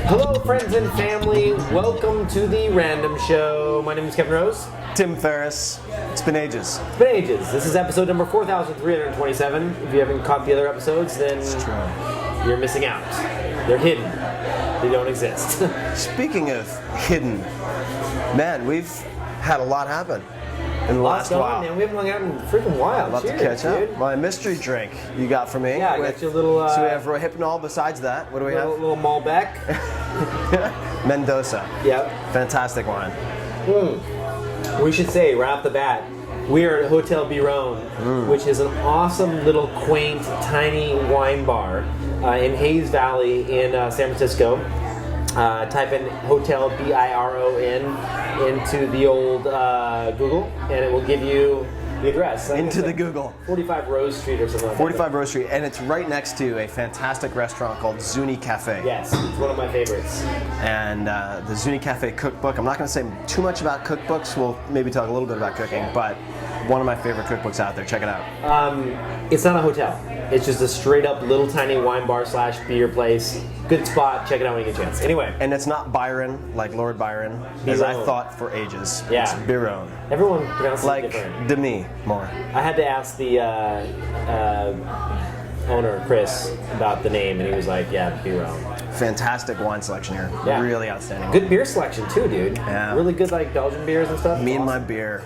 Hello, friends and family. Welcome to the Random Show. My name is Kevin Rose. Tim Ferriss. It's been ages. It's been ages. This is episode number 4,327. If you haven't caught the other episodes, then you're missing out. They're hidden. They don't exist. Speaking of hidden, man, we've had a lot happen in the last while. Man, we haven't hung out in a freaking while. About Cheers, to catch up. dude. My mystery drink you got for me. Yeah, I got you a little... so we have Rohypnol besides that. What do we have? A little Malbec. Mendoza. Yep. Fantastic wine. We should say, right off the bat, we are at Hotel Biron, which is an awesome little quaint, tiny wine bar in Hayes Valley in San Francisco. Type in Hotel Biron into the old Google, and it will give you the address. Into the Google. 45 Rose Street or something like 45 Rose Street, and it's right next to a fantastic restaurant called Zuni Cafe. Yes, it's one of my favorites. And the Zuni Cafe cookbook, I'm not going to say too much about cookbooks, we'll maybe talk a little bit about cooking, but one of my favorite cookbooks out there. Check it out. It's not a hotel. It's just a straight up little tiny wine bar / beer place. Good spot. Check it out when you get a chance. Anyway. And it's not Byron, like Lord Byron, as I thought for ages. Yeah. It's Biron. Everyone pronounces like it different. Like Demi more. I had to ask the owner, Chris, about the name, and he was like, yeah, Biron. Fantastic wine selection here. Yeah. Really outstanding. Good beer selection too, dude. Yeah. Really good, like Belgian beers and stuff. Me and my beer.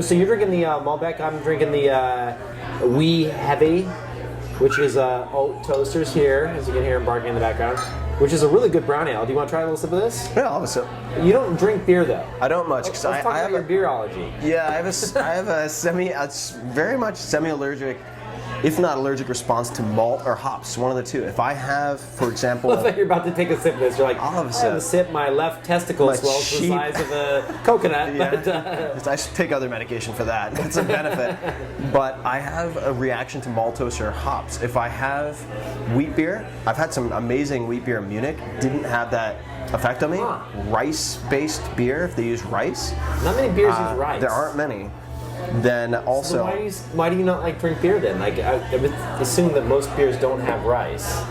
So you're drinking the Malbec. I'm drinking the Wee Heavy, which is oat toasters here, as you can hear him barking in the background, which is a really good brown ale. Do you want to try a little sip of this? Yeah, I'll have a sip. You don't drink beer though. I don't much because Let's talk about your beerology. Yeah, I have a very much semi-allergic, if not allergic, response to malt or hops. One of the two. If I have, for example, looks like you're about to take a sip of this. You're like, I'll have a I have a sip. My left testicle swells to the size of a coconut. Yeah. But, I should take other medication for that. It's a benefit. But I have a reaction to maltose or hops. If I have wheat beer, I've had some amazing wheat beer in Munich. Didn't have that effect on me. Rice-based beer, if they use rice. Not many beers use rice. There aren't many. Then also, so why do you not like drink beer then? Like I would assume that most beers don't have rice.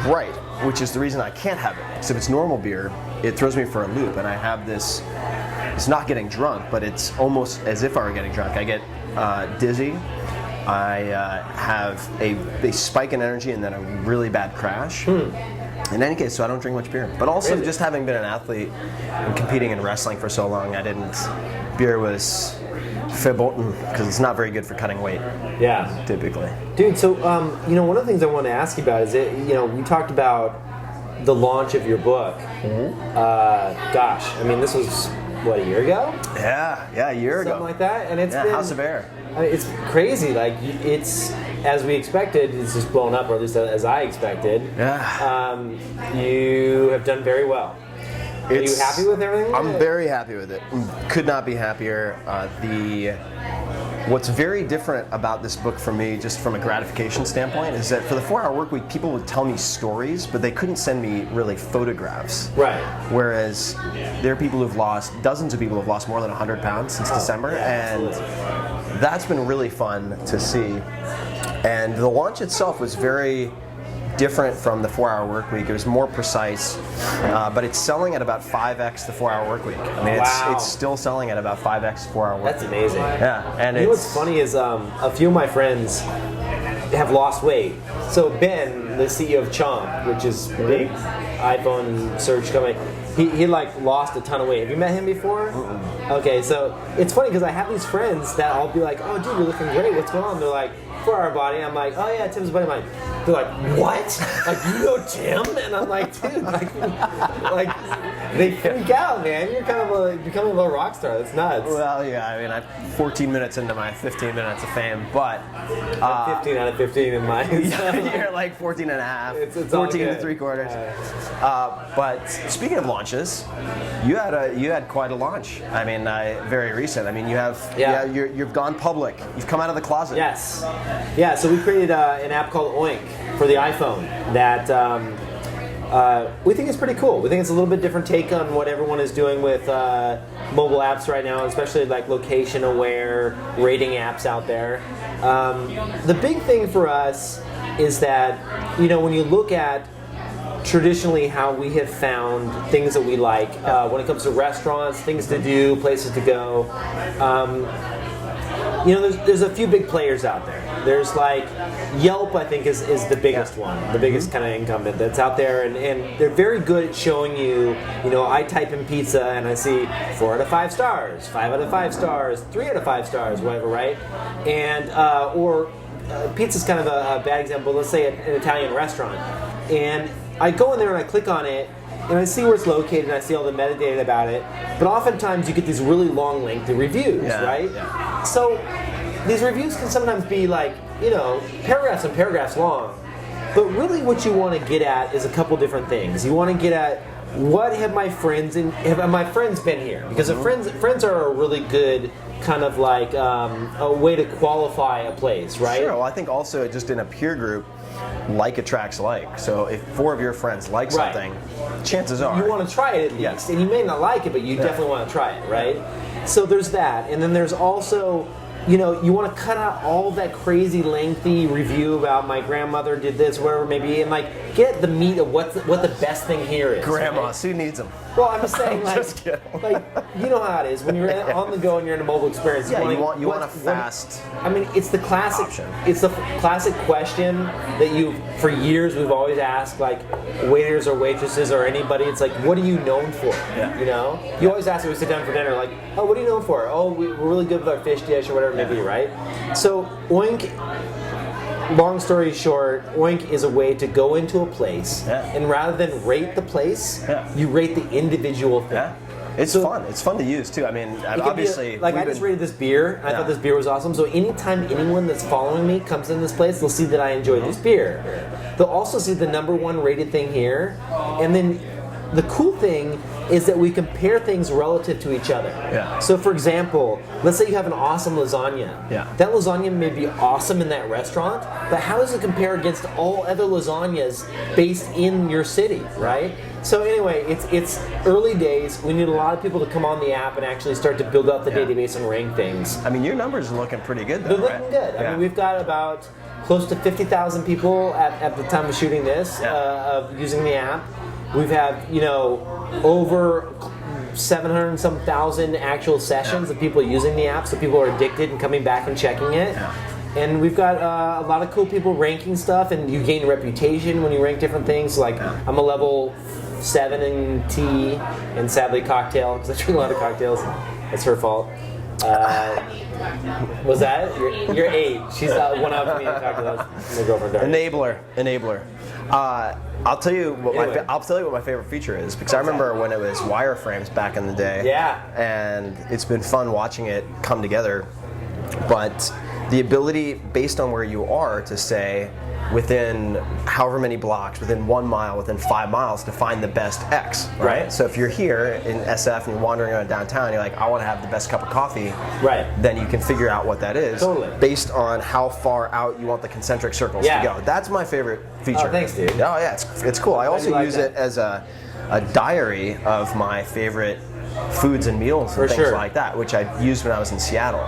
Right, which is the reason I can't have it. Because if it's normal beer, it throws me for a loop, and I have this. It's not getting drunk, but it's almost as if I were getting drunk. I get dizzy. I have a spike in energy and then a really bad crash. In any case, so I don't drink much beer. But also, just having been an athlete and competing in wrestling for so long, beer was verboten because it's not very good for cutting weight. Yeah. Typically. Dude, so, one of the things I wanted to ask you about is, we talked about the launch of your book. This was, what, a year ago? Yeah, a year ago. Something like that? And it's been... House of Air. It's crazy. Like, it's, as we expected, it's just blown up, or at least as I expected. Yeah. You have done very well. Are you happy with everything? I'm very happy with it. Could not be happier. What's very different about this book for me, just from a gratification standpoint, is that for the 4-Hour Workweek, people would tell me stories, but they couldn't send me really photographs. Right. Whereas there are dozens of people who have lost more than 100 pounds since December, and that's been really fun to see. And the launch itself was very different from the 4-Hour Workweek. It was more precise, but it's selling at about 5x the 4-Hour Workweek. I mean, it's still selling at about 5x 4-Hour Workweek. That's amazing. Yeah, and you know what's funny is a few of my friends have lost weight. So Ben, the CEO of Chomp, which is a big iPhone search company, he lost a ton of weight. Have you met him before? Okay, so it's funny because I have these friends that I'll be like, oh dude, you're looking great, what's going on? They're like, 4-Hour Body. I'm like, oh yeah, Tim's a buddy of mine. They're like, what? Like, you know Tim? And I'm like, dude, like they freak out, man. You're kind of becoming a little rock star. That's nuts. Well, yeah, I mean, I'm 14 minutes into my 15 minutes of fame, but... 15 out of 15 in mine. You're like 14 and a half, it's 14 and 3/4. But speaking of launches, you had quite a launch. I mean, very recent. I mean, you've gone public. You've come out of the closet. Yes. Yeah, so we created an app called Oink for the iPhone that we think it's pretty cool. We think it's a little bit different take on what everyone is doing with mobile apps right now, especially like location-aware rating apps out there. The big thing for us is that, when you look at traditionally how we have found things that we like when it comes to restaurants, things to do, places to go. There's a few big players out there. There's like Yelp, I think, is the biggest one, the biggest kind of incumbent that's out there, and they're very good at showing you, I type in pizza and I see 4 out of 5 stars, 5 out of 5 stars, 3 out of 5 stars, whatever, right? And or pizza's kind of a bad example. Let's say an Italian restaurant, and I go in there and I click on it, and I see where it's located, and I see all the metadata about it. But oftentimes you get these really long, lengthy reviews, right? Yeah. So these reviews can sometimes be like, paragraphs and paragraphs long. But really what you want to get at is a couple different things. You want to get at, what have my friends been here? Because friends are a really good kind of like a way to qualify a place, right? Sure. Well, I think also just in a peer group, like attracts like. So if 4 of your friends like something, chances are you want to try it at least, and you may not like it, but you definitely want to try it, right? So there's that, and then there's also, you want to cut out all that crazy lengthy review about my grandmother did this, whatever it may be, and like get the meat of what the best thing here is. Grandmas, who needs them? Well, I'm just saying, just like you know how it is when you're on the go and you're in a mobile experience. Yeah, you want a fast. It's the classic option. It's the classic question that for years we've always asked, like waiters or waitresses or anybody. It's like, what are you known for? Yeah. You always ask when we sit down for dinner, like, oh, what are you known for? Oh, we're really good with our fish dish or whatever it may be, right? So Oink. Long story short, Oink is a way to go into a place, and rather than rate the place, you rate the individual thing. Yeah. It's fun. It's fun to use too. I mean, obviously, I just rated this beer. And I thought this beer was awesome. So anytime anyone that's following me comes in this place, they'll see that I enjoy this beer. They'll also see the #1 rated thing here, and then the cool thing is that we compare things relative to each other. Yeah. So for example, let's say you have an awesome lasagna. Yeah. That lasagna may be awesome in that restaurant, but how does it compare against all other lasagnas based in your city, right? So anyway, it's early days. We need a lot of people to come on the app and actually start to build up the database and rank things. I mean, your numbers are looking pretty good though. They're looking good. I mean, we've got about close to 50,000 people at the time of shooting this of using the app. We've had, over 700 and some thousand actual sessions of people using the app, so people are addicted and coming back and checking it. Yeah. And we've got a lot of cool people ranking stuff, and you gain reputation when you rank different things. Like, I'm a level 7 in tea, and sadly cocktail, because I drink a lot of cocktails. That's her fault. Was that? You're 8. She's 1 up from me in cocktails. My girlfriend. Enabler. I'll tell you what my favorite feature is, because I remember when it was wireframes back in the day. Yeah. And it's been fun watching it come together. But the ability, based on where you are, to say within however many blocks, within 1 mile, within 5 miles, to find the best X, right? So if you're here in SF and you're wandering around downtown, you're like, I want to have the best cup of coffee, right? Then you can figure out what that is, based on how far out you want the concentric circles to go. That's my favorite feature. Oh, thanks, dude. Oh yeah, it's cool. I also use it as a diary of my favorite foods and meals and things like that, which I used when I was in Seattle.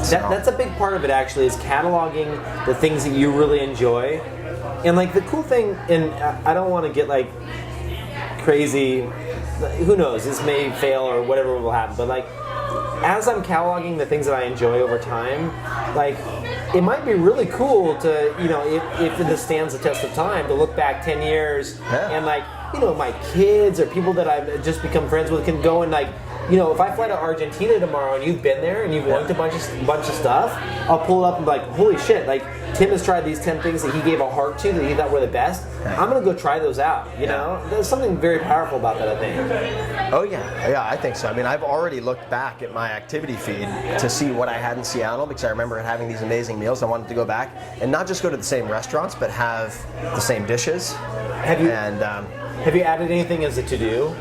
That's a big part of it, actually, is cataloging the things that you really enjoy. And like the cool thing, and I don't want to get like crazy, who knows, this may fail or whatever will happen, but like as I'm cataloging the things that I enjoy over time, like it might be really cool to, if this stands the test of time, to look back 10 years and like, my kids or people that I've just become friends with can go and like, if I fly to Argentina tomorrow and you've been there and you've linked a bunch of stuff, I'll pull it up and be like, holy shit, like Tim has tried these 10 things that he gave a heart to that he thought were the best. I'm going to go try those out, There's something very powerful about that, I think. Oh yeah, I think so. I mean, I've already looked back at my activity feed to see what I had in Seattle, because I remember having these amazing meals. I wanted to go back and not just go to the same restaurants, but have the same dishes. Have you added anything as a to-do?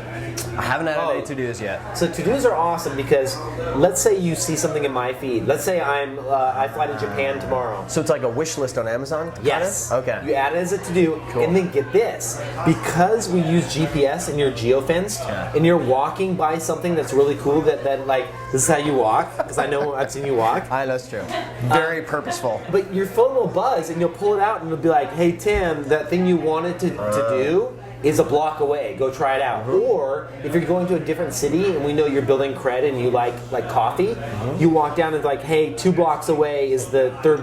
I haven't added any to-dos yet. So to-dos are awesome because let's say you see something in my feed. Let's say I fly to Japan tomorrow. So it's like a wish list on Amazon? Yes. Okay. You add it as a to-do, Cool. and then get this. Because we use GPS and you're geofenced, and you're walking by something that's really cool that like, this is how you walk, because I know I've seen you walk. I know, that's true. Very purposeful. But your phone will buzz, and you'll pull it out, and it'll be like, hey, Tim, that thing you wanted to do is a block away. Go try it out. Or if you're going to a different city and we know you're building cred and you like coffee, you walk down and like, hey, 2 blocks away is the third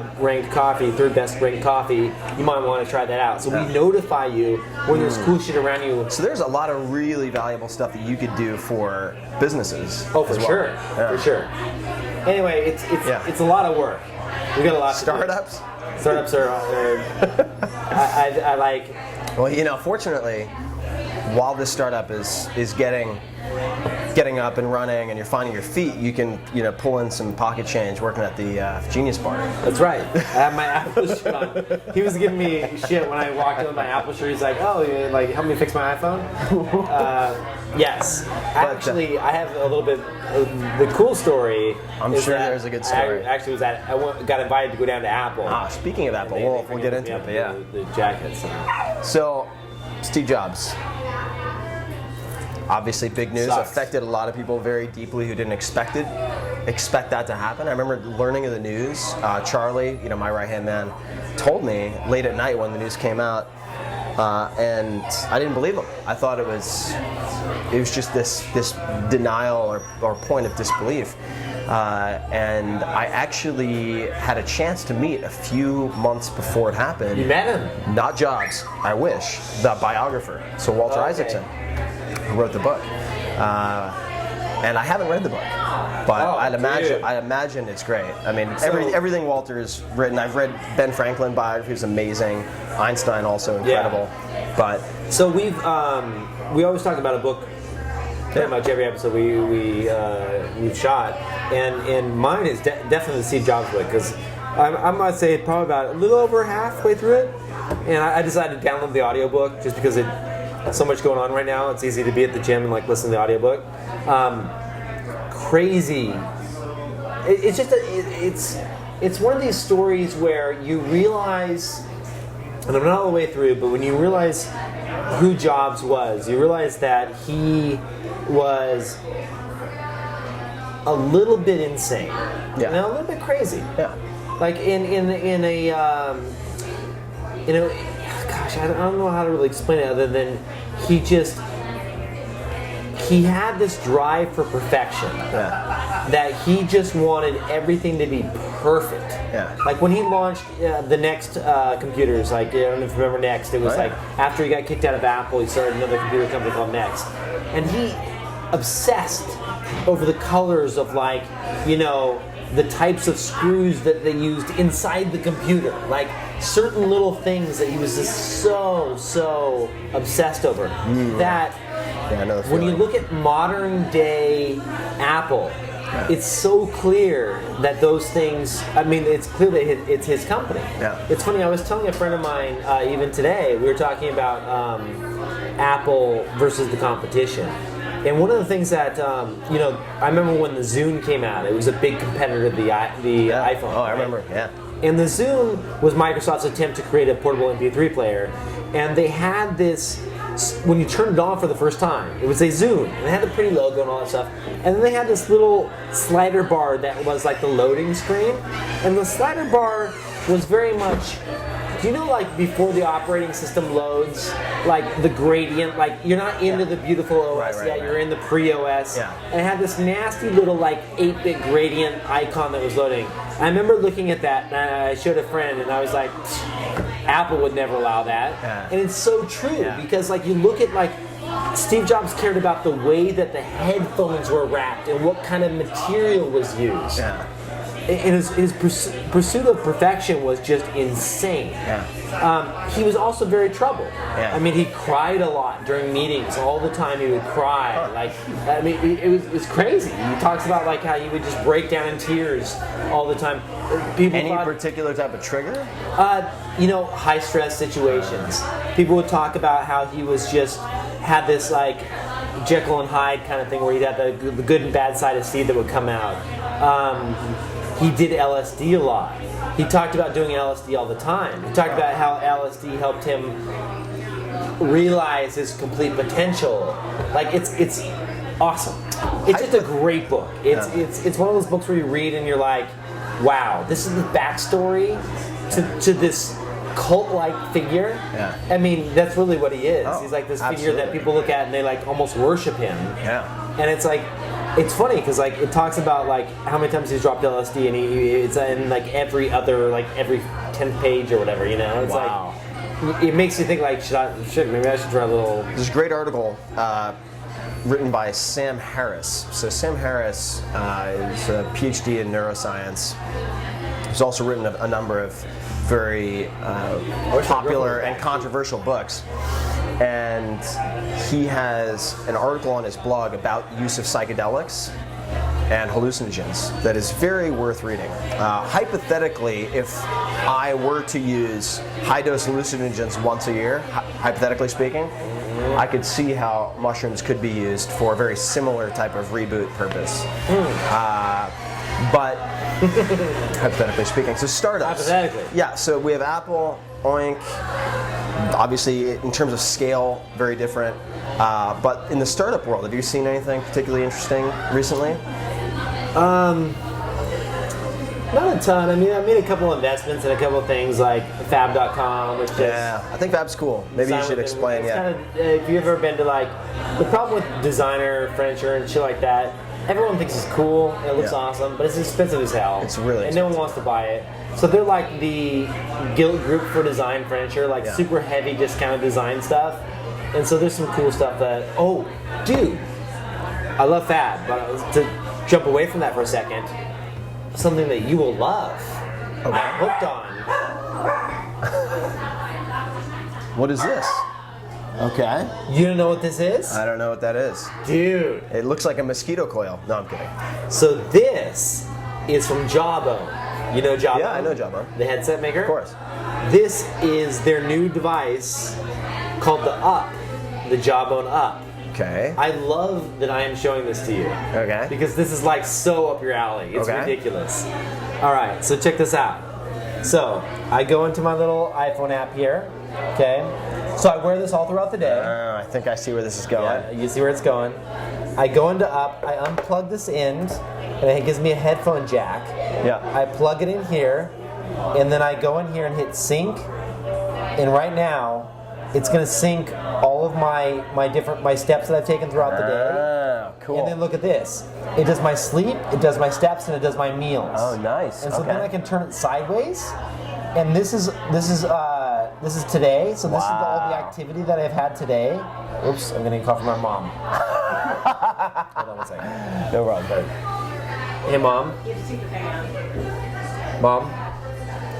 best ranked coffee. You might want to try that out. So we notify you when there's cool shit around you. So there's a lot of really valuable stuff that you could do for businesses. Oh, for sure. For sure. Anyway, it's a lot of work. We got a lot Startups? to do. Startups are I like. Well, you know, fortunately, while this startup is getting up and running, and you're finding your feet, you can pull in some pocket change working at the Genius Bar. That's right. I have my Apple shirt on. He was giving me shit when I walked in with my Apple shirt. He's like, "Oh, you like help me fix my iPhone?" Yes. Actually, I have a little bit. The cool story. I'm sure there's a good story. I got invited to go down to Apple. Speaking of Apple, we'll get into it. But yeah, the jackets. So, Steve Jobs. Obviously, big news. Sucks. Affected a lot of people very deeply who didn't expect that to happen. I remember learning of the news. Charlie, my right-hand man, told me late at night when the news came out, and I didn't believe him. I thought it was just this denial or point of disbelief. And I actually had a chance to meet a few months before it happened. You met him? Not Jobs. I wish. The biographer. So Walter Isaacson, who wrote the book. And I haven't read the book, but I'd imagine it's great. I mean, everything Walter's written. I've read Ben Franklin biography, is amazing. Einstein also incredible. Yeah. But so we always talk about a book. Pretty much every episode we've shot, and mine is definitely the Steve Jobs book, because I might say probably about a little over halfway through it, and I decided to download the audiobook just because so much going on right now. It's easy to be at the gym and like listen to the audiobook. Crazy. It's one of these stories where you realize, and I'm not all the way through, but when you realize who Jobs was, you realize that he was a little bit insane, a little bit crazy. Yeah. Like gosh, I don't know how to really explain it other than he had this drive for perfection. Yeah. That he just wanted everything to be perfect. Yeah. Like when he launched the Next computers, like, I don't know if you remember Next, it was after he got kicked out of Apple, he started another computer company called Next. And he obsessed over the colors of the types of screws that they used inside the computer. Like certain little things that he was just so obsessed over. That when you look at modern day Apple, it's so clear that those things, it's clear that it's his company. Yeah. It's funny, I was telling a friend of mine, even today, we were talking about Apple versus the competition. And one of the things that, I remember when the Zune came out, it was a big competitor to the iPhone. Oh, I remember, yeah. And the Zune was Microsoft's attempt to create a portable MP3 player. And they had this, when you turned it on for the first time, it would say Zune. And it had the pretty logo and all that stuff. And then they had this little slider bar that was like the loading screen. And the slider bar was very much, do you know, like before the operating system loads, like the gradient, like you're not into the beautiful OS yet, you're in the pre-OS. Yeah. And it had this nasty little like 8-bit gradient icon that was loading. I remember looking at that, and I showed a friend, and I was like, Apple would never allow that. Yeah. And it's so true, because like you look at like, Steve Jobs cared about the way that the headphones were wrapped and what kind of material was used. Yeah. And his pursuit of perfection was just insane. Yeah. He was also very troubled. Yeah. He cried a lot during meetings. All the time he would cry. It was crazy. He talks about like how he would just break down in tears all the time. Any particular type of trigger? High stress situations. People would talk about how he was just had this like Jekyll and Hyde kind of thing where he'd have the good and bad side of seed that would come out. He did LSD a lot. He talked about doing LSD all the time. He talked about how LSD helped him realize his complete potential. Like it's awesome. It's just a great book. It's one of those books where you read and you're like, wow, this is the backstory to this cult-like figure. Yeah. I mean, that's really what he is. Oh, He's like this figure absolutely. that people look at and they like almost worship him. Yeah. And it's like, it's funny because like it talks about like how many times he's dropped LSD, and it's in like every 10th page or whatever. You know, it's Wow. like it makes you think like maybe I should try a little. There's a great article written by Sam Harris. So Sam Harris is a PhD in neuroscience. He's also written a number of very popular and controversial books. And he has an article on his blog about use of psychedelics and hallucinogens that is very worth reading. Hypothetically, if I were to use high-dose hallucinogens once a year, hypothetically speaking, I could see how mushrooms could be used for a very similar type of reboot purpose. But hypothetically speaking, so startups. Hypothetically. Yeah, so we have Apple, Oink. Obviously, in terms of scale, very different. But in the startup world, have you seen anything particularly interesting recently? Not a ton. I mean, I made a couple investments in a couple of things like Fab.com, which is I think Fab's cool. Maybe you should explain. It's Yeah. kind of, if you've ever been to like the problem with designer furniture and shit like that, everyone thinks it's cool and it looks awesome, but it's expensive as hell. It's really and no one wants to buy it. So they're like the guild group for design furniture, like super heavy discounted design stuff. And so there's some cool stuff that dude, I love Fab, but to jump away from that for a second, something that you will love. Okay. I'm hooked on. What is this? Okay. You don't know what this is? I don't know what that is. Dude. It looks like a mosquito coil. No, I'm kidding. So this is from Jawbone. You know Jawbone? Yeah, I know Jawbone. The headset maker? Of course. This is their new device called the Up, the Jawbone Up. Okay. I love that I am showing this to you. Okay. Because this is like so up your alley. It's ridiculous. All right, so check this out. So I go into my little iPhone app here. Okay. So I wear this all throughout the day. I think I see where this is going. Yeah, you see where it's going. I go into Up, I unplug this end, and it gives me a headphone jack. Yeah. I plug it in here, and then I go in here and hit sync. And right now, it's going to sync all of my steps that I've taken throughout the day. Cool. And then look at this. It does my sleep, it does my steps, and it does my meals. Oh, nice. And so then I can turn it sideways. And this is today. So this is all the activity that I've had today. Oops, I'm getting a call from my mom. Hold on one second. No problem. Hey, Mom. Mom?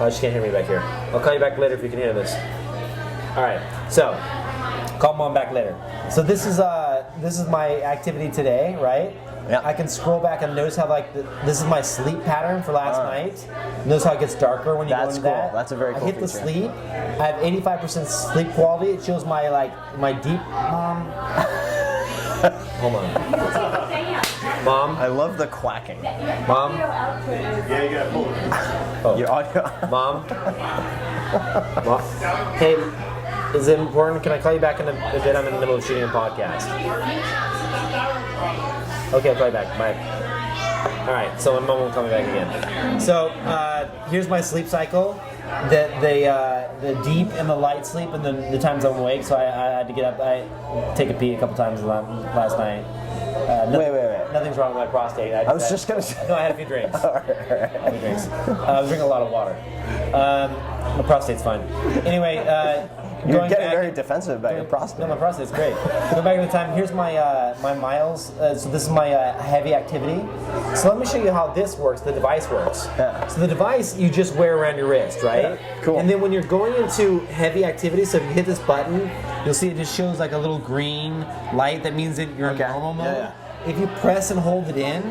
Oh, she can't hear me back here. I'll call you back later if you can hear this. All right. So, call Mom back later. So this is my activity today, right? Yeah. I can scroll back and notice how this is my sleep pattern for last night. Notice how it gets darker when you go into that. That's a very cool I hit the feature. sleep. I have 85% sleep quality. It shows my deep. Mom. Hold on. Mom. I love the quacking. Mom. Yeah, you gotta pull it. Oh. Your audio. Mom? Mom? Hey, is it important? Can I call you back in a bit? I'm in the middle of shooting a podcast. Okay, I'll call you back. Bye. Alright, so my mom won't call me back again. So, here's my sleep cycle. The deep and the light sleep and the times I'm awake. So I had to get up. I take a pee a couple times last night. Wait. Nothing's wrong with my prostate. I was just going to say. No, I had a few drinks. All right. I had a few drinks. I was drinking a lot of water. My prostate's fine. Anyway, You're getting very defensive about your prostate. No, my prostate's great. Going back in the time, here's my my miles. So this is my heavy activity. So let me show you how this works, the device works. Yeah. So the device you just wear around your wrist, right? Yeah, cool. And then when you're going into heavy activity, so if you hit this button, you'll see it just shows like a little green light. That means that you're in normal mode. Yeah. if you press and hold it in,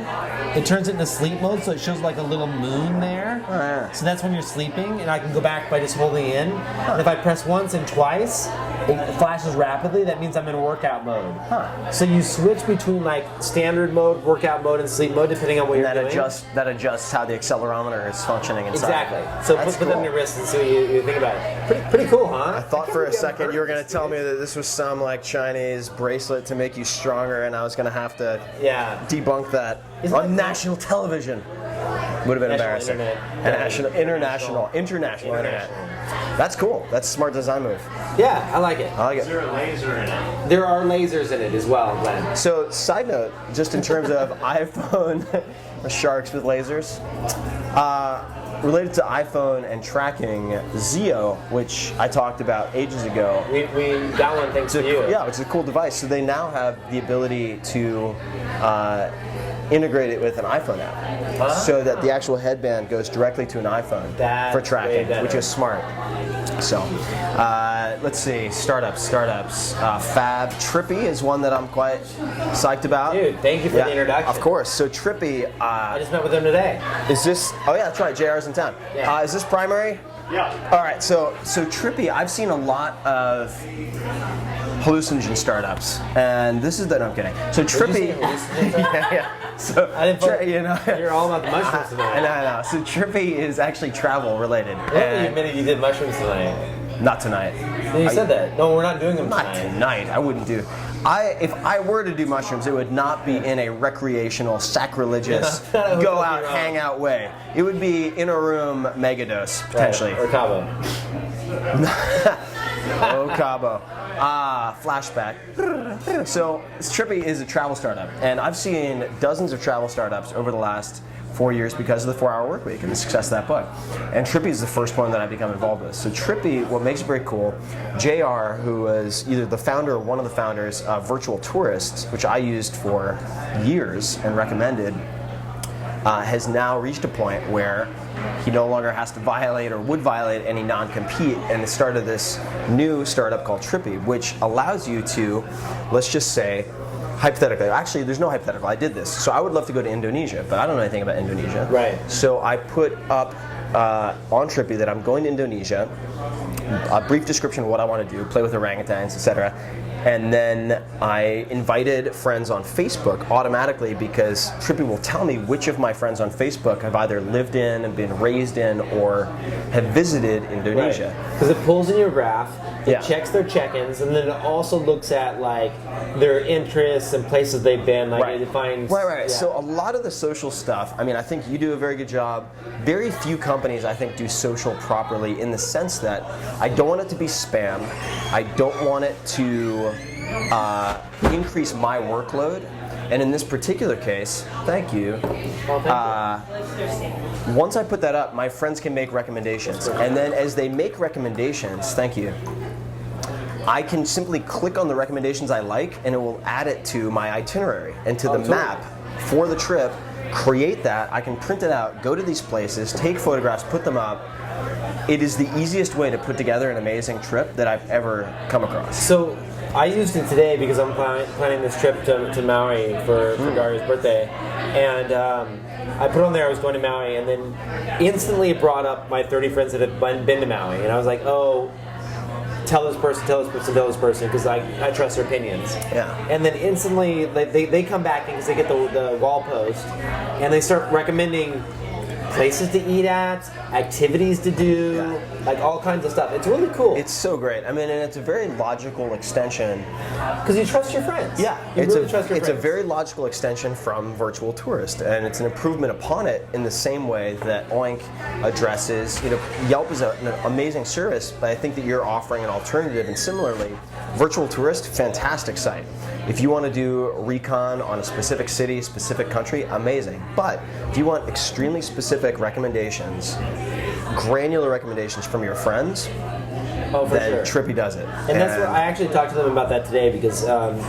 it turns it into sleep mode, so it shows like a little moon there. Oh, yeah. So that's when you're sleeping, and I can go back by just holding it in. And if I press once and twice, it flashes rapidly. That means I'm in workout mode. So you switch between like standard mode, workout mode, and sleep mode depending on what you're doing. That adjusts how the accelerometer is functioning inside. Exactly. So That's put that in your wrist and see what you think about it. Pretty cool, huh? I thought for a second you were going to tell me that this was some like Chinese bracelet to make you stronger, and I was going to have to debunk that on national television. Would have been embarrassing. International internet. That's cool. That's a smart design move. Yeah, I like it. Is there a laser in it? There are lasers in it as well, Glenn. So, side note, just in terms of iPhone sharks with lasers, related to iPhone and tracking, Zio, which I talked about ages ago. We got one thanks to you. Yeah, which is a cool device. So they now have the ability to integrate it with an iPhone app, so that the actual headband goes directly to an iPhone for tracking, which is smart. So, let's see, startups. Fab Trippy is one that I'm quite psyched about. Dude, thank you for the introduction. Of course. So Trippy, I just met with him today. is this? Oh yeah, that's right. JR's in town. Yeah. Is this primary? Yeah. All right. So Trippy, I've seen a lot of hallucinogen startups, and this is that I'm kidding. So Trippy, yeah. So I didn't you're all about the mushrooms tonight. I know. So Trippy is actually travel related. You admitted you did mushrooms tonight. Not tonight. You said that. No, we're not doing them Not tonight. tonight. I wouldn't do. If I were to do mushrooms, it would not be in a recreational, sacrilegious, go out, hang out way. It would be in a room, megadose potentially. Right. Or Cabo. Oh, Cabo. Flashback. So Trippy is a travel startup, and I've seen dozens of travel startups over the last 4 years because of the 4-Hour Workweek and the success of that book. And Trippy is the first one that I've become involved with. So Trippy, what makes it very cool, JR, who was either the founder or one of the founders of Virtual Tourists, which I used for years and recommended, has now reached a point where he no longer has to violate or would violate any non-compete, and has started this new startup called Trippy, which allows you to, let's just say, hypothetically, actually there's no hypothetical, I did this, so I would love to go to Indonesia, but I don't know anything about Indonesia. Right. So I put up on Trippy that I'm going to Indonesia, a brief description of what I want to do, play with orangutans, etc. And then I invited friends on Facebook automatically, because Trippy will tell me which of my friends on Facebook have either lived in and been raised in or have visited Indonesia. Because it pulls in your graph, it Yeah. checks their check-ins, and then it also looks at like their interests and places they've been. Like it defines. Right. Yeah. So a lot of the social stuff, I mean, I think you do a very good job. Very few companies, I think, do social properly, in the sense that I don't want it to be spam. I don't want it to increase my workload. And in this particular case, thank you. Once I put that up, my friends can make recommendations. And then as they make recommendations, thank you, I can simply click on the recommendations I like, and it will add it to my itinerary and to the map for the trip. Create that, I can print it out, go to these places, take photographs, put them up. It is the easiest way to put together an amazing trip that I've ever come across. So I used it today because I'm planning this trip to Maui for Daria's birthday, and I put on there I was going to Maui, and then instantly it brought up my 30 friends that had been to Maui, and I was like, oh, tell this person, because I trust their opinions. Yeah. And then instantly they come back because they get the wall post, and they start recommending places to eat at, activities to do, like all kinds of stuff. It's really cool. It's so great. I mean, and it's a very logical extension. Because you trust your friends. Yeah, you it's really trust your it's friends. a very logical extension from Virtual Tourist, and it's an improvement upon it in the same way that Oink addresses. You know, Yelp is an amazing service, but I think that you're offering an alternative. And similarly, Virtual Tourist, fantastic site. If you want to do recon on a specific city, specific country, amazing. But if you want extremely specific recommendations, granular recommendations from your friends, then sure. Trippy does it. And that's what I actually talked to them about that today, because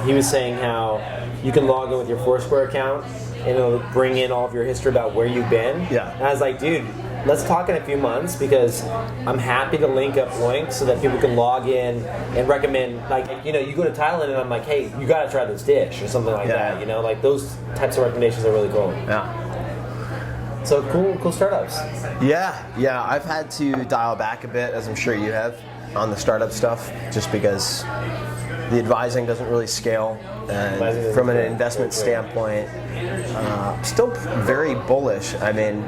he was saying how you can log in with your Foursquare account and it'll bring in all of your history about where you've been. Yeah. And I was like, dude, let's talk in a few months because I'm happy to link up Oink so that people can log in and recommend, like, you know, you go to Thailand and I'm like, hey, you got to try this dish or something like that. You know, like those types of recommendations are really cool. Yeah. So cool startups. Yeah. I've had to dial back a bit, as I'm sure you have, on the startup stuff, just because the advising doesn't really scale. And from an investment standpoint, still very bullish. I mean,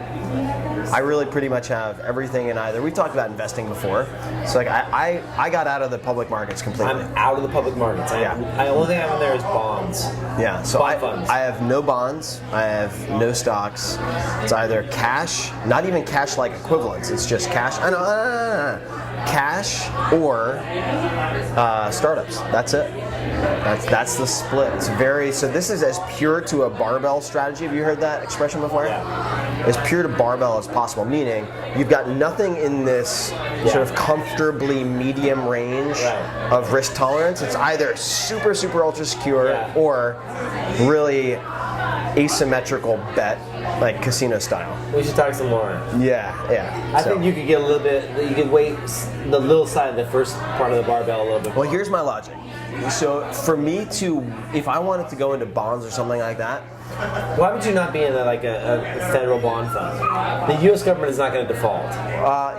I really pretty much have everything in either. We've talked about investing before. So like I got out of the public markets completely. I'm out of the public markets. The only thing I have in there is bonds. Yeah, so funds. I have no bonds, I have no stocks. It's either cash, not even cash-like equivalents, it's just cash. Cash or startups. That's it. That's the split. It's very, so this is as pure to a barbell strategy. Have you heard that expression before? Yeah. As pure to barbell as possible, meaning you've got nothing in this sort of comfortably medium range of risk tolerance. It's either super ultra secure or really asymmetrical bet, like casino style. We should talk some more. Yeah. I think you could get a little bit, you could weight the little side of the first part of the barbell a little bit more. Well, here's my logic. So for me to, if I wanted to go into bonds or something like that, why would you not be in a federal bond fund? The U.S. government is not going to default.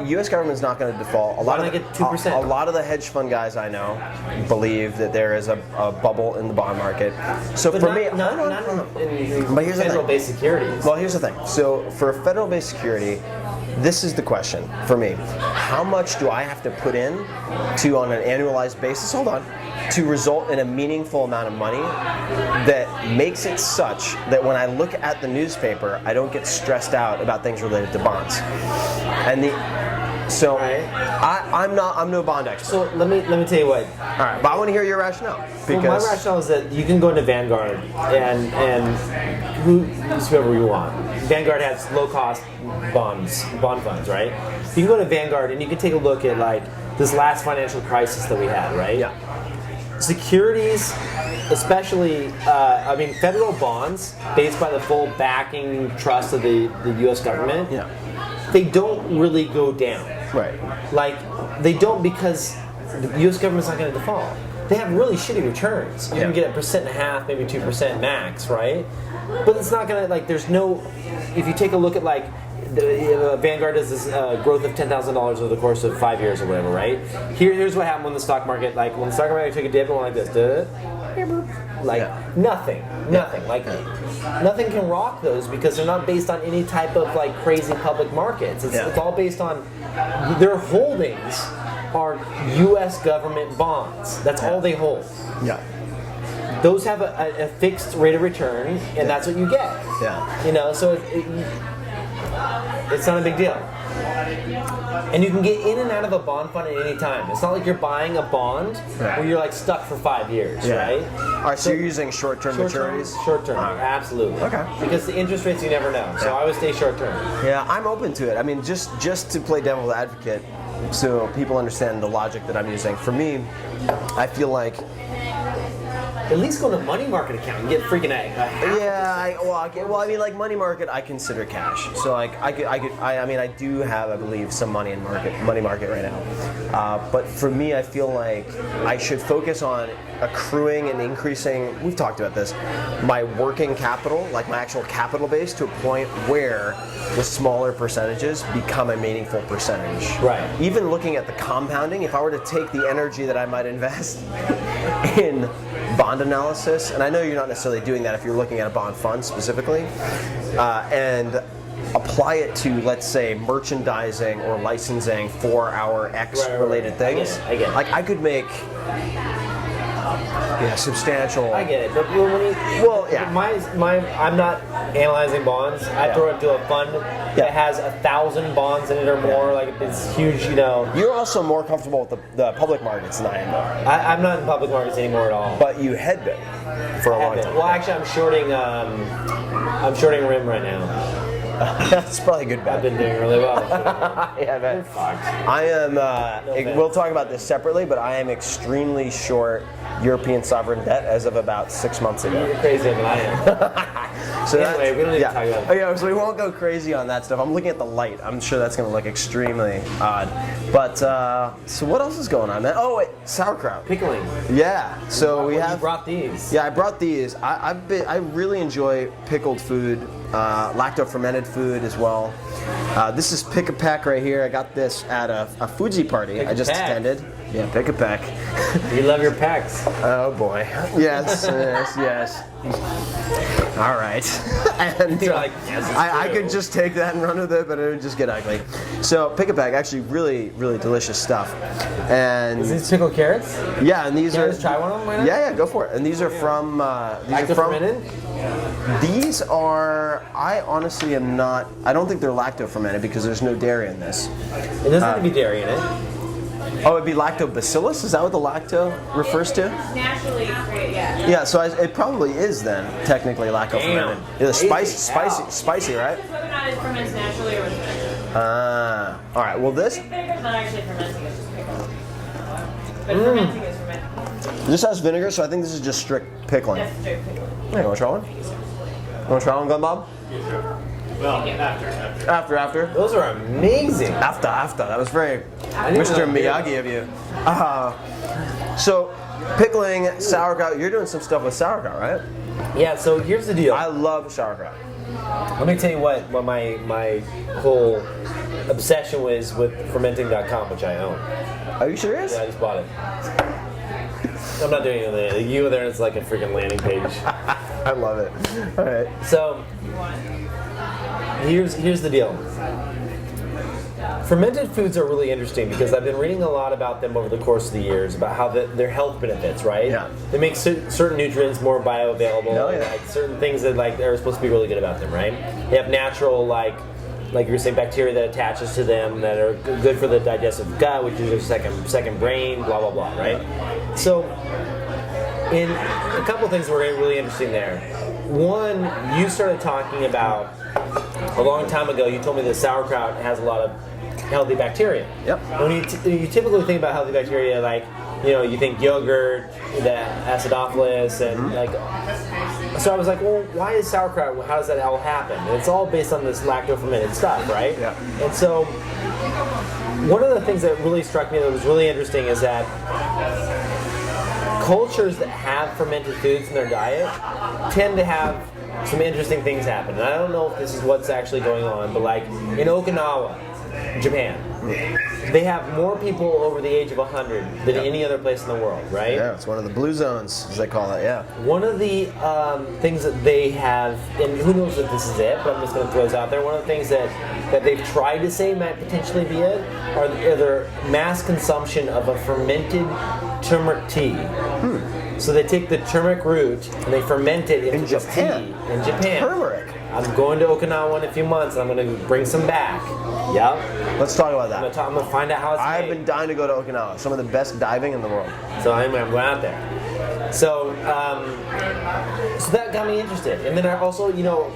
U.S. government is not going to default. Why not get 2%? A lot of the hedge fund guys I know believe that there is a bubble in the bond market. So but for me, but here's federal-based securities. Well, here's the thing. So for a federal-based security, this is the question for me. How much do I have to put in to, on an annualized basis, to result in a meaningful amount of money that makes it such that when I look at the newspaper, I don't get stressed out about things related to bonds. And I'm no bond expert. So let me tell you what. All right, but I want to hear your rationale. Well, my rationale is that you can go into Vanguard and whoever you want. Vanguard has low cost bond funds, right? You can go to Vanguard and you can take a look at like this last financial crisis that we had, right? Yeah. Securities, especially, federal bonds, based by the full backing trust of the U.S. government, they don't really go down. Right. Like, they don't because the U.S. government's not going to default. They have really shitty returns. You can get 1.5%, maybe 2% max, right? But it's not going to, like, there's no, if you take a look at, like, Vanguard does this growth of $10,000 over the course of 5 years or whatever, right? Here's what happened when the stock market, when the stock market took a dip and went like this, nothing. Like, nothing can rock those because they're not based on any type of like crazy public markets. It's all based on their holdings are U.S. government bonds. That's all they hold. Yeah. Those have a fixed rate of return, and that's what you get. Yeah. You know, so it's not a big deal. And you can get in and out of a bond fund at any time. It's not like you're buying a bond where you're like stuck for 5 years, right? All right, so you're using short-term maturities? Short-term, absolutely. Okay. Because the interest rates you never know, so I would stay short-term. Yeah, I'm open to it. I mean, just to play devil's advocate, so people understand the logic that I'm using. For me, I feel like at least go to money market account and get freaking like money market, I consider cash. So like I do have, I believe, some money in money market right now. But for me, I feel like I should focus on accruing and increasing. We've talked about this. My working capital, like my actual capital base, to a point where the smaller percentages become a meaningful percentage. Right. Even looking at the compounding, if I were to take the energy that I might invest in bond analysis, and I know you're not necessarily doing that if you're looking at a bond fund specifically, and apply it to, let's say, merchandising or licensing for our X-related things. I get it. Like, I could make substantial. I get it, but I'm not analyzing bonds. I throw it to a fund that has 1,000 bonds in it or more. Like it's huge, you know. You're also more comfortable with the public markets than I am, though. I'm not in public markets anymore at all. But you had been for a long time. Well, actually, I'm shorting RIM right now. That's probably a good bet. I've been doing really well. Yeah, I bet. I am, we'll talk about this separately, but I am extremely short European sovereign debt as of about 6 months ago. You're crazier than I am. So Anyway, we don't need to talk about it. Oh, yeah, so we won't go crazy on that stuff. I'm looking at the light. I'm sure that's going to look extremely odd. But, so what else is going on, man? Oh, wait, sauerkraut. Pickling. Yeah, so we You have... brought these. Yeah, I brought these. I really enjoy pickled food, lacto-fermented food as well. This is Pick a Pack right here. I got this at a Fuji party I just attended. Yeah, Pick a Pack. You love your packs. Oh boy. Yes, yes. All right. And You're like, yes, it's I true. could just take that and run with it, but it would just get ugly. So Pick a Pack, actually really, really delicious stuff. And Is these pickled carrots? yeah, and these Can I are just try one of them right now? yeah, go for it. And these are from Lacto-fermented? These are, I honestly am not, I don't think they're lacto-fermented because there's no dairy in this. It doesn't have to be dairy in it. Oh, it'd be lactobacillus? Is that what the lacto refers to? Naturally create, yeah. Yeah, so it probably is then, technically lacto-fermented. Damn. Yeah, Wow. spicy, right? Whether or not it ferments naturally or with vinegar. Ah, all right, well this, Vinegar's not actually fermenting, it's just pickled. But fermenting is fermenting. this has vinegar, so I think this is just strict pickling. That's straight pickled. Hey, you want to try one? You want to try one, Gun Bob? Well, after. After. Those are amazing. After. That was very didn't Mr. know that. Miyagi of you. So, pickling, sauerkraut, you're doing some stuff with sauerkraut, right? Yeah, so here's the deal. I love sauerkraut. Let me tell you what my whole obsession was with fermenting.com, which I own. Are you serious? Yeah, I just bought it. I'm not doing anything. You there, it's like a freaking landing page. I love it. All right. So here's the deal. Fermented foods are really interesting because I've been reading a lot about them over the course of the years about how their health benefits, right? Yeah. They make certain nutrients more bioavailable. Oh, yeah. Like certain things that like are supposed to be really good about them, right? They have natural like you were saying bacteria that attaches to them that are good for the digestive gut, which is your second brain, blah blah blah, right? So in a couple of things were really interesting there. One, you started talking about a long time ago. You told me that sauerkraut has a lot of healthy bacteria. Yep. When you typically think about healthy bacteria, like you think yogurt, the acidophilus, and like. So I was like, well, why is sauerkraut? How does that all happen? And it's all based on this lacto-fermented stuff, right? Yeah. And so one of the things that really struck me that was really interesting is that cultures that have fermented foods in their diet tend to have some interesting things happen. And I don't know if this is what's actually going on, but like in Okinawa, Japan, they have more people over the age of 100 than any other place in the world, right? Yeah, it's one of the blue zones, as they call it, yeah. One of the things that they have, and who knows if this is it, but I'm just going to throw this out there, one of the things that they've tried to say might potentially be it are their mass consumption of a fermented turmeric tea. So they take the turmeric root and they ferment it into this Japan? tea. In Japan. Turmeric? I'm going to Okinawa in a few months and I'm going to bring some back. Yep. Let's talk about that. I'm going to find out how it's I've made. been dying to go to Okinawa. Some of the best diving in the world. So I'm going out there. So, so that got me interested. And then I also,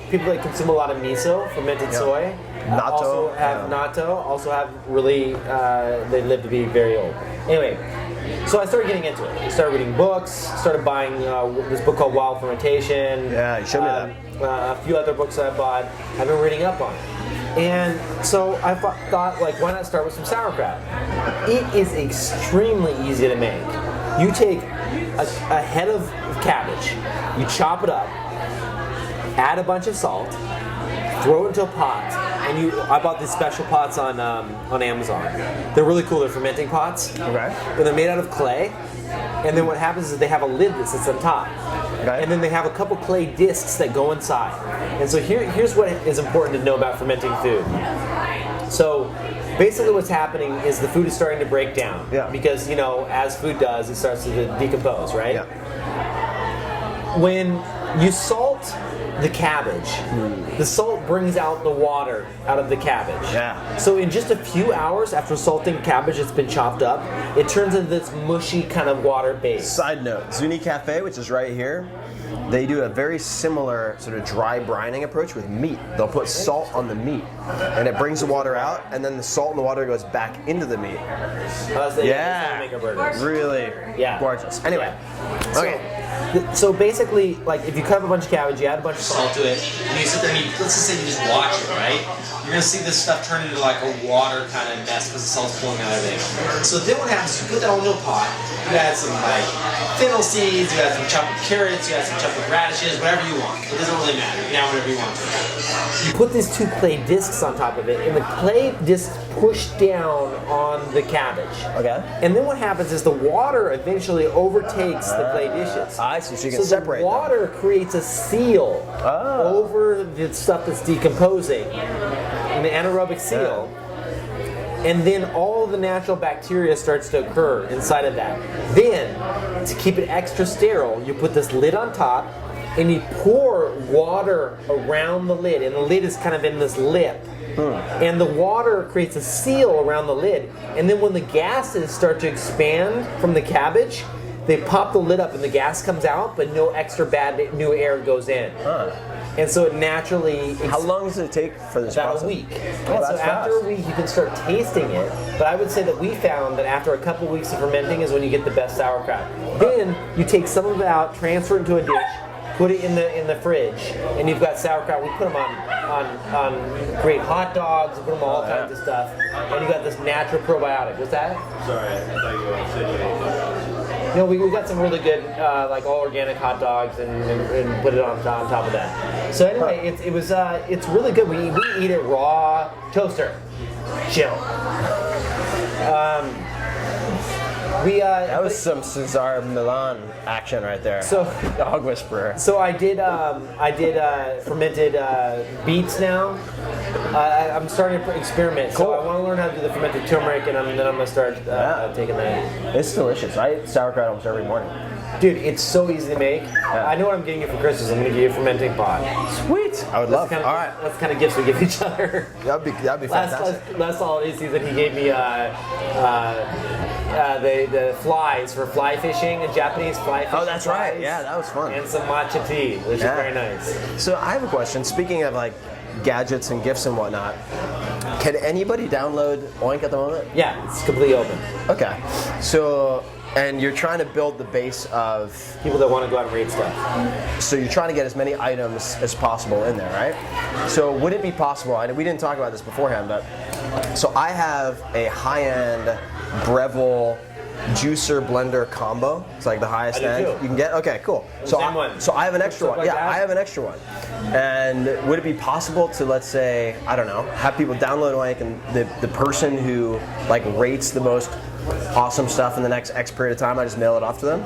people that consume a lot of miso, fermented soy, Natto, also have natto, also have really, they live to be very old. Anyway, so I started getting into it. I started reading books, started buying this book called Wild Fermentation. Yeah, you showed me that. A few other books that I bought. I've been reading up on it. And so I thought, like, why not start with some sauerkraut? It is extremely easy to make. You take a head of cabbage, you chop it up, add a bunch of salt, throw it into a pot, and I bought these special pots on Amazon. They're really cool. They're fermenting pots. Okay. But they're made out of clay. And then what happens is they have a lid that sits on top. Okay. And then they have a couple clay discs that go inside. And so here's what is important to know about fermenting food. So basically what's happening is the food is starting to break down. Yeah. Because, as food does, it starts to decompose, right? Yeah. When you salt the cabbage, the salt brings out the water out of the cabbage. Yeah. So in just a few hours after salting cabbage that's been chopped up, it turns into this mushy kind of water base. Side note, Zuni Cafe, which is right here, they do a very similar sort of dry brining approach with meat. They'll put salt on the meat, and it brings the water out, and then the salt and the water goes back into the meat. That's how they make our burgers. Really Yeah. gorgeous. Anyway, So, okay. So basically, like if you cut up a bunch of cabbage, you add a bunch of salt to it, and you sit there and you, let's just say you just watch it, right? You're gonna see this stuff turn into like a water kind of mess because the salt's pulling out of everything. So then what happens is you put that all into a pot, you add some like fennel seeds, you add some chopped carrots, you add some chopped radishes, whatever you want. It doesn't really matter. You can add whatever you want to it. You put these 2 clay discs on top of it, and the clay discs push down on the cabbage. Okay. And then what happens is the water eventually overtakes the clay dishes. I see, so you can separate the water creates a seal over the stuff that's decomposing, an anaerobic seal. And then all the natural bacteria starts to occur inside of that. Then, to keep it extra sterile, you put this lid on top, and you pour water around the lid, and the lid is kind of in this lip. And the water creates a seal around the lid, and then when the gases start to expand from the cabbage, they pop the lid up and the gas comes out, but no extra bad new air goes in. And so it naturally... How long does it take for this about process? a week. Oh, And so that's after fast. a week, you can start tasting it. But I would say that we found that after a couple weeks of fermenting is when you get the best sauerkraut. Then you take some of it out, transfer it into a dish, put it in the fridge, and you've got sauerkraut. We put them on great hot dogs, we put them on all kinds of stuff, and you got this natural probiotic. What's that? Sorry, I thought you were saying anything. No, we got some really good, like all organic hot dogs, and put it on top of that. So anyway, it's really good. We eat it raw, toaster, chill. That was some Cesar Milan action right there. So Dog whisperer. So I did fermented beets now. I'm starting to experiment. Cool. So I want to learn how to do the fermented turmeric, and then I'm gonna start taking that. It's delicious. I eat sauerkraut almost every morning. Dude, it's so easy to make. I know what I'm getting you for Christmas. I'm gonna give you a fermenting pot. Sweet. I would love. All All right. That's the kind of gifts we give each other. That'd be fantastic. Last holiday season, he gave me the flies for fly fishing, the Japanese fly fishing. Oh, that's right. flies, Yeah, that was fun. And some matcha tea, which is very nice. So I have a question. Speaking of like gadgets and gifts and whatnot, can anybody download Oink at the moment? Yeah, it's completely open. Okay. So, and you're trying to build the base of, People that want to go out and read stuff. so you're trying to get as many items as possible in there, right? So would it be possible, and we didn't talk about this beforehand, but, so I have a high-end Breville juicer blender combo. It's like the highest I do end too. you can get. Okay, cool. So Same one. So I have an extra Stuff one. like Yeah, that? I have an extra one. And would it be possible to, let's say, I don't know, have people download Oink, and the person who like rates the most awesome stuff in the next X period of time, I just mail it off to them?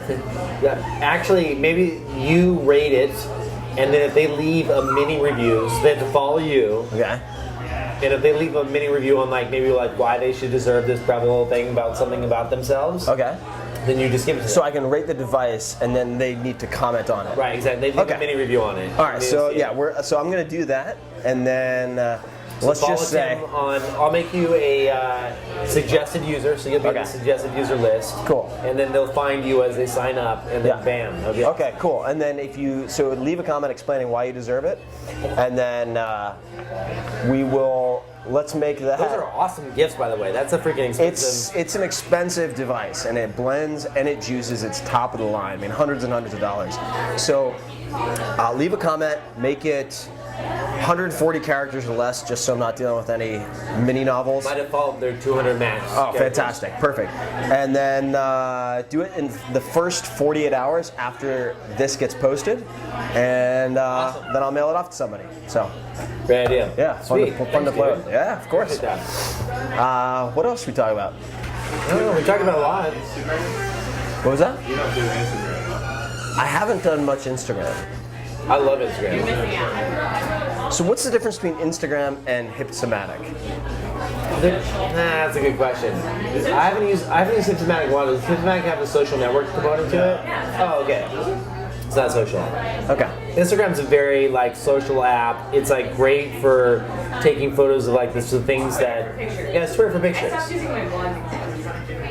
Yeah, actually, maybe you rate it, and then if they leave a mini review, so they have to follow you. Okay. And if they leave a mini review on maybe why they should deserve this Breville thing about something about themselves, Okay. then you just give it to them. So I can rate the device, and then they need to comment on it. Right, exactly. They leave a mini review on it. All right. So yeah, so I'm gonna do that, and then let's Follow just say. Tim I'll make you a suggested user, so you'll be on the Okay. suggested user list. Cool. And then they'll find you as they sign up, and then Yeah. bam. That'll be Okay, cool. And then so leave a comment explaining why you deserve it, and then let's make that. Those are awesome gifts, by the way. That's a freaking expensive. It's an expensive device, and it blends and it juices. It's top of the line. I mean, hundreds and hundreds of dollars. So leave a comment, make it 140 characters or less, just so I'm not dealing with any mini novels. By default, they're 200 max. Oh, fantastic. Perfect. And then do it in the first 48 hours after this gets posted, and Awesome. then I'll mail it off to somebody. So, Great idea. yeah, Sweet. fun to play with. Yeah, of course. Appreciate that. What else should we talk about? I don't know, we talked about a lot. What was that? You don't do Instagram, huh? I haven't done much Instagram. I love Instagram. Missing out. So what's the difference between Instagram and Hypnomatic? That's a good question. I haven't used Hypnomatic in a while. Does Hypnomatic have a social network component to it? Oh, okay. It's not social. Okay. Instagram's a very social app. It's great for taking photos of the things that. Yeah, it's great for pictures. I stopped using my blonde.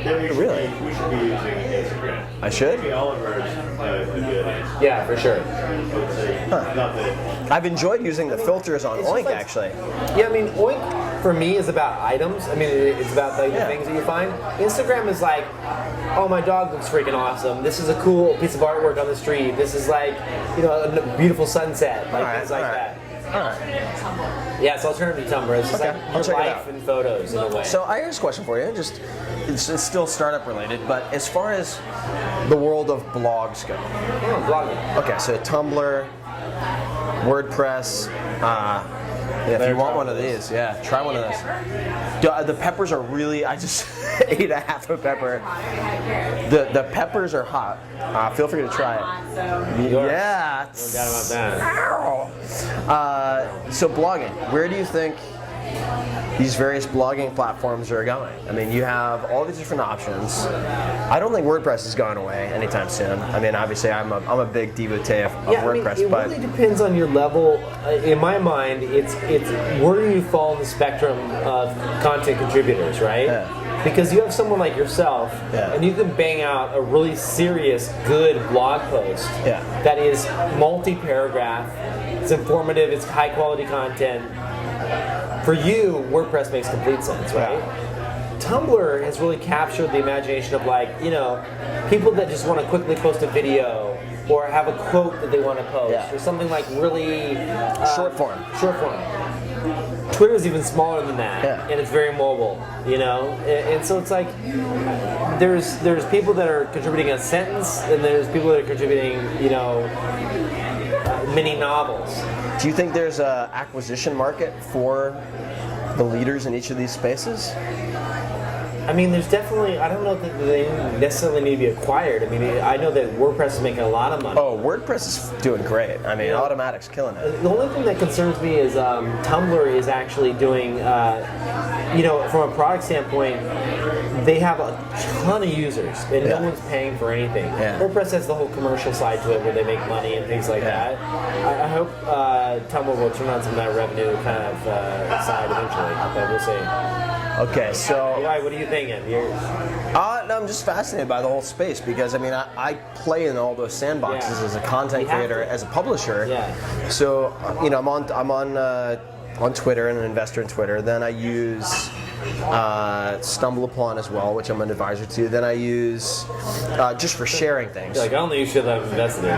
Really? We should be using Instagram. I should? Maybe all of ours could be on Instagram. Yeah, for sure. I would say not that. I've enjoyed using the filters on It's just Oink actually. Yeah, I mean, Oink for me is about items. I mean, it's about like the things that you find. Instagram is like, oh, my dog looks freaking awesome. This is a cool piece of artwork on the street. This is like, you know, a beautiful sunset, like things like that. All right. Yeah, it's alternative to Tumblr. It's just like I'll your check it life out. and photos in a way. So I have a question for you. Just it's still startup related, but as far as the world of blogs go. Oh, blogging. Okay, so Tumblr, WordPress. If you want one of these, try one of those. The peppers are really. I just ate a half a pepper. The peppers are hot. Feel free to try it. Yeah. No doubt about that. Ow. So blogging. Where do you think these various blogging platforms are going? I mean, you have all these different options. I don't think WordPress is going away anytime soon. I mean, obviously, I'm a big devotee of WordPress, it but really depends on your level. In my mind, it's where do you fall in the spectrum of content contributors, right? Yeah. Because you have someone like yourself, and you can bang out a really serious, good blog post that is multi-paragraph, it's informative, it's high-quality content. For you, WordPress makes complete sense, right? Tumblr has really captured the imagination of, like, you know, people that just want to quickly post a video or have a quote that they want to post or something like really short form. Twitter is even smaller than that, and it's very mobile, you know. And so it's like there's people that are contributing a sentence, and there's people that are contributing, you know, mini novels. Do you think there's a acquisition market for the leaders in each of these spaces? I mean, there's definitely, I don't know that they necessarily need to be acquired. I mean, I know that WordPress is making a lot of money. Oh, WordPress is doing great. I mean, Automatic's killing it. The only thing that concerns me is Tumblr is actually doing, you know, from a product standpoint, they have a ton of users, and no one's paying for anything. WordPress has the whole commercial side to it where they make money and things like that. I hope Tumblr will turn on some of that revenue kind of side eventually, but we'll see. Okay, so... Why? What are you thinking? No, I'm just fascinated by the whole space because, I mean, I play in all those sandboxes as a content creator, as a publisher. So, you know, I'm on Twitter and an investor in Twitter. Then I use StumbleUpon as well, which I'm an advisor to. Then I use just for sharing things. You're like, I only use shit that I've invested in.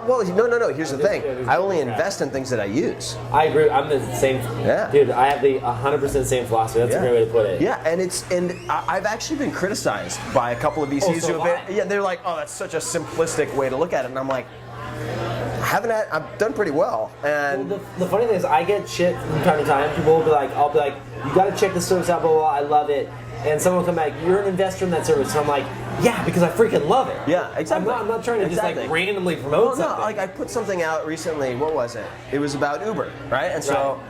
Well, no. Here's the thing. I only invest in things that I use. I agree. I'm the same. Dude, I have the 100% same philosophy. That's a great way to put it. Yeah, and I've actually been criticized by a couple of VCs who have been. Yeah, they're like, oh, that's such a simplistic way to look at it, and I'm like, I've done pretty well. And well, the funny thing is, I get shit from time to time. People will be like, I'll be like, you got to check this service out, blah, blah, blah, I love it. And someone will come back, you're an investor in that service. And I'm like, yeah, because I freaking love it. Yeah, exactly. I'm not trying to just like randomly promote something. No, like I put something out recently, what was it? It was about Uber, right? And so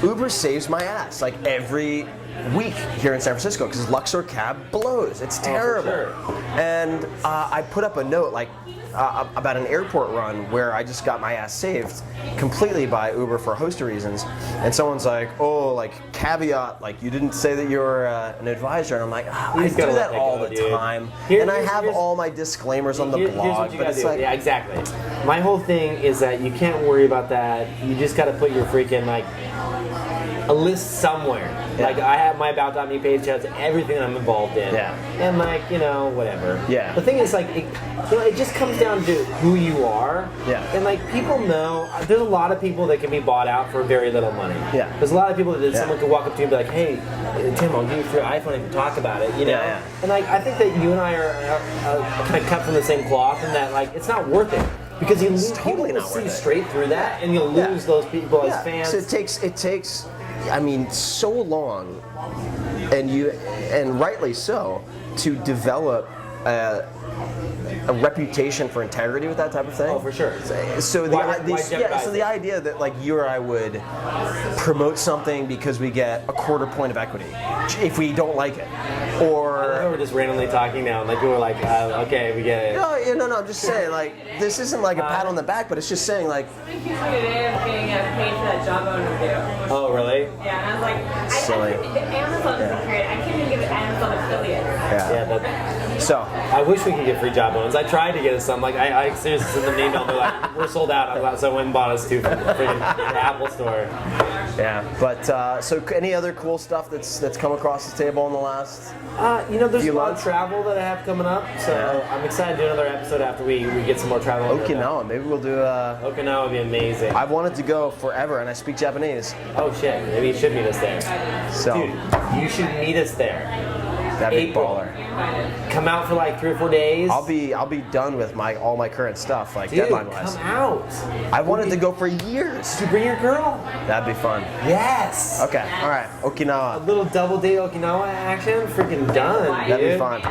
Uber saves my ass like every week here in San Francisco because Luxor cab blows. It's terrible. And I put up a note like about an airport run where I just got my ass saved completely by Uber for a host of reasons. And someone's like, oh, like caveat, like you didn't say that you're an advisor. And I'm like, I do that all the time. And I have all my disclaimers on the blog. But it's like, yeah, exactly. My whole thing is that you can't worry about that. You just got to put your freaking like a list somewhere. Like I have my About.me page has everything I'm involved in. And like, you know, whatever. The thing is like, it just comes down to who you are. And like people know, there's a lot of people that can be bought out for very little money. There's a lot of people that someone could walk up to you and be like, hey, Tim, I'll give you your iPhone if you talk about it, you know? And like, I think that you and I are kind of cut from the same cloth and that like, it's not worth it. Because you lose, totally people will see straight through that and you'll lose those people as fans. So it takes, I mean, so long, and rightly so, to develop a reputation for integrity with that type of thing. Oh, for sure. So the idea that like you or I would promote something because we get a quarter point of equity if we don't like it, or we're just randomly talking now, and like we were like, okay, we get it. No, I'm just saying like this isn't like a pat on the back, but it's just saying like. Somebody accused me today of getting paid for that Jawbone review. Oh, really? Yeah, and I was like, Amazon doesn't create it. I can't even give it Amazon affiliate. So I wish we could get free Jawbones. I tried to get us some. Like I seriously sent them an email. They're like, we're sold out. So I went and bought us two from the freaking Apple store. Yeah, but so any other cool stuff that's come across the table in the last? There's few a lot months? of travel that I have coming up, so Yeah. I'm excited to do another episode after we get some more travel. under the Okinawa, maybe we'll do belt. Okinawa would be amazing. I've wanted to go forever, and I speak Japanese, Oh shit, maybe you should meet us there. so Dude, you should meet us there. that'd be April. baller. Come out for like 3 or 4 days. I'll be done with all my current stuff, like Dude, deadline wise. come out. I wanted to go for years. Did you bring your girl? That'd be fun. Yes. Okay, all right, A Okinawa. little double date Okinawa action, freaking done, dude. That'd be fun.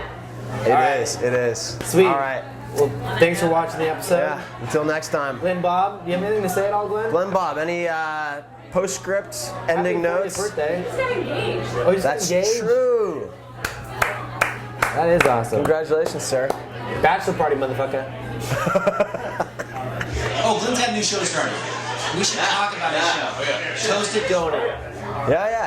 It right. is. It is. Sweet. All right. Well, thanks for watching the episode. Yeah. Until next time. Glenn Bob, you have anything to say at all, Glenn? Glenn Bob, any postscript, ending Happy 40th notes? birthday. Just got engaged. Oh, you just That's engaged? true. That is awesome. Congratulations, sir. Bachelor party, motherfucker. Oh, Glenn's got a new show started. We should talk about his show. Toasted donut.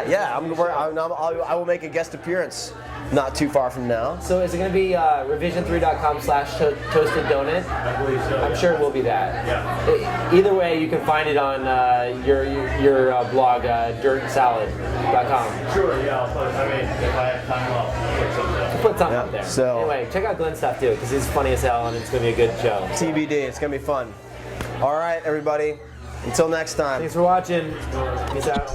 Yeah. I will make a guest appearance not too far from now. So is it going to be revision3.com/toasted donut? I'm sure it will be that. Either way, you can find it on your blog, dirtsalad.com. Sure, yeah, I'll put, if I have time, I'll put something up. Put something Yeah, up there. so- Anyway, check out Glenn's stuff too, because he's funny as hell and it's going to be a good show. TBD. It's gonna be fun. All right, everybody. Until next time. Thanks for watching. Peace out.